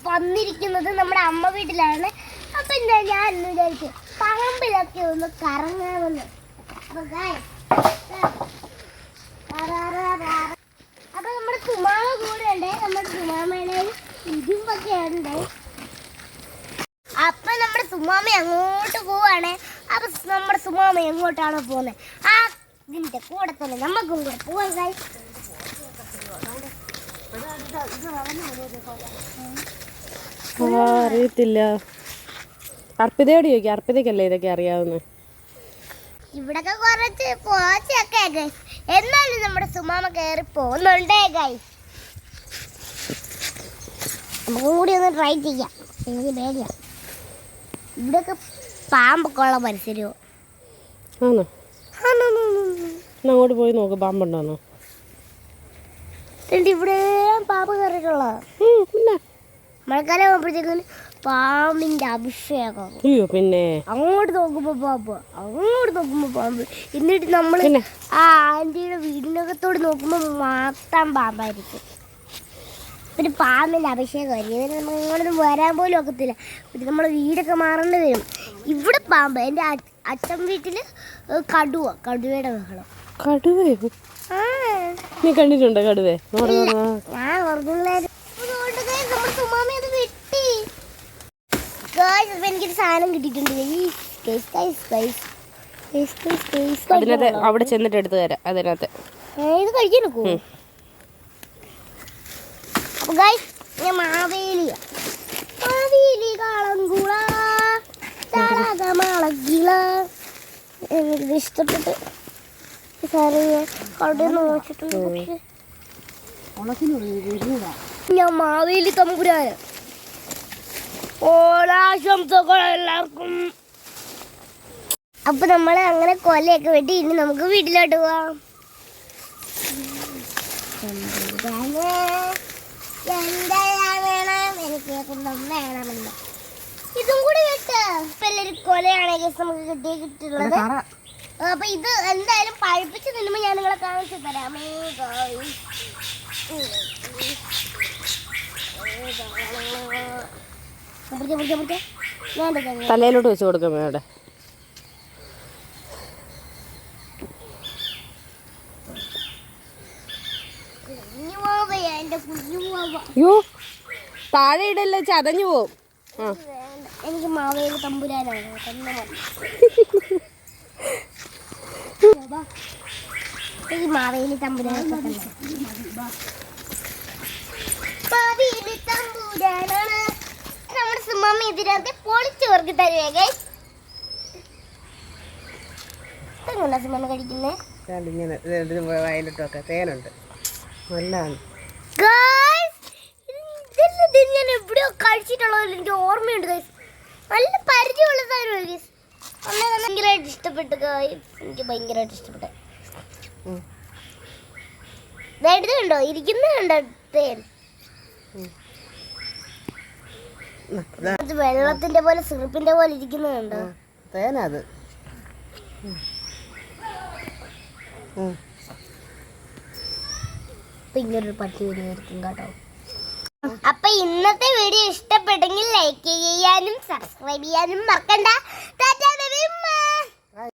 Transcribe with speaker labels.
Speaker 1: വന്നിരിക്കുന്നത് നമ്മുടെ അമ്മ വീട്ടിലാണ്. അപ്പൊ ഞാൻ വിചാരിച്ചു പറമ്പിലൊക്കെ ഒന്ന് കറങ്ങാമെന്ന്. അപ്പൊ നമ്മുടെ സുമാമ കൂടെ ഉണ്ട്. നമ്മുടെ സുമാമയുടെ ഇടിമ്പൊക്കെ ഉണ്ട്. അപ്പൊ നമ്മുടെ സുമാമ അങ്ങോട്ട് പോവാണ്. അപ്പൊ നമ്മുടെ സുമാമ എങ്ങോട്ടാണ് പോകുന്നത്? ആ ഇതിന്റെ കൂടെ തന്നെ നമുക്കും കൂടെ പോവാൻ കഴിയും.
Speaker 2: അറിയത്തില്ല. അർപ്പിതയോട് ചോദിക്കാം. അർപ്പിതയ്ക്കല്ലേ ഇതൊക്കെ അറിയാവുന്ന.
Speaker 1: ഇവിടൊക്കെ കുറച്ച് പോച്ചൊക്കെ ഗൈസ്. എന്നാലും നമ്മുടെ സുമാമ കയറി പോകുന്നുണ്ടേ ഗൈസ്. നമുക്കും കൂടി ഒന്ന് ട്രൈ ചെയ്യാം. എനിക്ക് പേടിയാ. ഇവിടെയൊക്കെ പാമ്പൊക്കെ ഉള്ള പരിസരമോ
Speaker 2: ആണോ? അങ്ങോട്ട് പോയി നോക്ക്. പാമ്പുണ്ടോന്നോ?
Speaker 1: ഇവിടെ പാമ്പ് കയറിയിട്ടുള്ള
Speaker 2: പിന്നെ
Speaker 1: മഴക്കാലം ആകുമ്പോഴത്തേക്കും പാമ്പിന്റെ അഭിഷേകം.
Speaker 2: അയ്യോ പിന്നെ
Speaker 1: അങ്ങോട്ട് നോക്കുമ്പോ പാമ്പ്, അങ്ങോട്ട് നോക്കുമ്പോ പാമ്പ്. എന്നിട്ട് നമ്മള് ആ ആന്റിയുടെ വീടിനകത്തോട് നോക്കുമ്പോ മാത്രം പാമ്പായിരിക്കും. പിന്നെ പാമ്പിന്റെ അഭിഷേകമായിരിക്കും. ഇതിന് നമ്മൾ ഇങ്ങോട്ടൊന്നും വരാൻ പോലും ഒക്കത്തില്ല. പിന്നെ നമ്മളെ വീടൊക്കെ മാറേണ്ടി വരും. ഇവിടെ പാമ്പ്. എൻ്റെ അച്ഛൻ വീട്ടില് കടുവയുടെ ബഹളം.
Speaker 2: കടുവയോ? നീ കണ്ടിട്ടുണ്ടോ കടുവേ?
Speaker 1: എനിക്കൊരു സാധനം കിട്ടിയിട്ടുണ്ട്.
Speaker 2: അതിനകത്ത് അവിടെ ചെന്നിട്ട് എടുത്തു തരാം. അതിനകത്ത്
Speaker 1: ഇത് കഴിക്കാൻ നോക്കൂ. അപ്പൊ ഗൈസ് ഞാൻ മാവേലി കാളങ്കുള ചാളകിള എനിക്കിത് ഇഷ്ടപ്പെട്ട് ഞാൻ മാവേലി തമ്പുരാന് ഓണാശംസകൾ എല്ലാവർക്കും. അപ്പൊ നമ്മള് അങ്ങനെ കൊലയൊക്കെ വെട്ടി ഇനി നമുക്ക് വീട്ടിലോട്ട് പോവാം. വേണമെന്ന് ഇതും കൂടി വെട്ട്. ഇപ്പൊ എല്ലാവരും കൊലയാണെങ്കിൽ നമുക്ക് കിട്ടിയിട്ടുള്ളത്. അപ്പൊ ഇത് എന്തായാലും പഴുപ്പിച്ച് തിന്നുമ്പോ ഞാൻ നിങ്ങളെ കാണിച്ചു തരാമേ.
Speaker 2: തലയിലോട്ട് വെച്ച് കൊടുക്കാം. അവിടെ അയ്യോ താഴെ ഇടല്ലേ, ചതഞ്ഞു പോവും.
Speaker 1: എനിക്ക് മാവേലി തമ്പുരാനാണ്. ഈ മാവേലി തമ്പുരാനാണ്. നമ്മുടെ സുമാമ ഇതിനകത്ത് പൊളിച്ചു പേർക്ക് തരുവേ. സുമാമ കഴിക്കുന്നേ
Speaker 2: വയലിട്ടൊക്കെ തേനുണ്ട്. നല്ലതാണ്.
Speaker 1: ഞാൻ എവിടെയോ കഴിച്ചിട്ടുള്ളത് എനിക്ക് ഓർമ്മയുണ്ട്. നല്ല പരിചയമുള്ള സാധനമാണ്. ഭയങ്കരമായിട്ട് ഇഷ്ടപ്പെട്ടു. എനിക്ക് ഭയങ്കരമായിട്ട് ഇഷ്ടപ്പെട്ടു. ഇത് കണ്ടോ ഇരിക്കുന്നുണ്ടോ തേൻ? വെള്ളത്തിന്റെ പോലെ സിറപ്പിന്റെ പോലെ ഇരിക്കുന്നുണ്ടോ?
Speaker 2: തേനത്.
Speaker 1: ഇങ്ങനൊരു പട്ടി വരുമായിരിക്കും കേട്ടോ. അപ്പൊ ഇന്നത്തെ വീഡിയോ ഇഷ്ടപ്പെട്ടെങ്കിൽ ലൈക്ക് ചെയ്യാനും സബ്സ്ക്രൈബ് ചെയ്യാനും മറക്കണ്ട.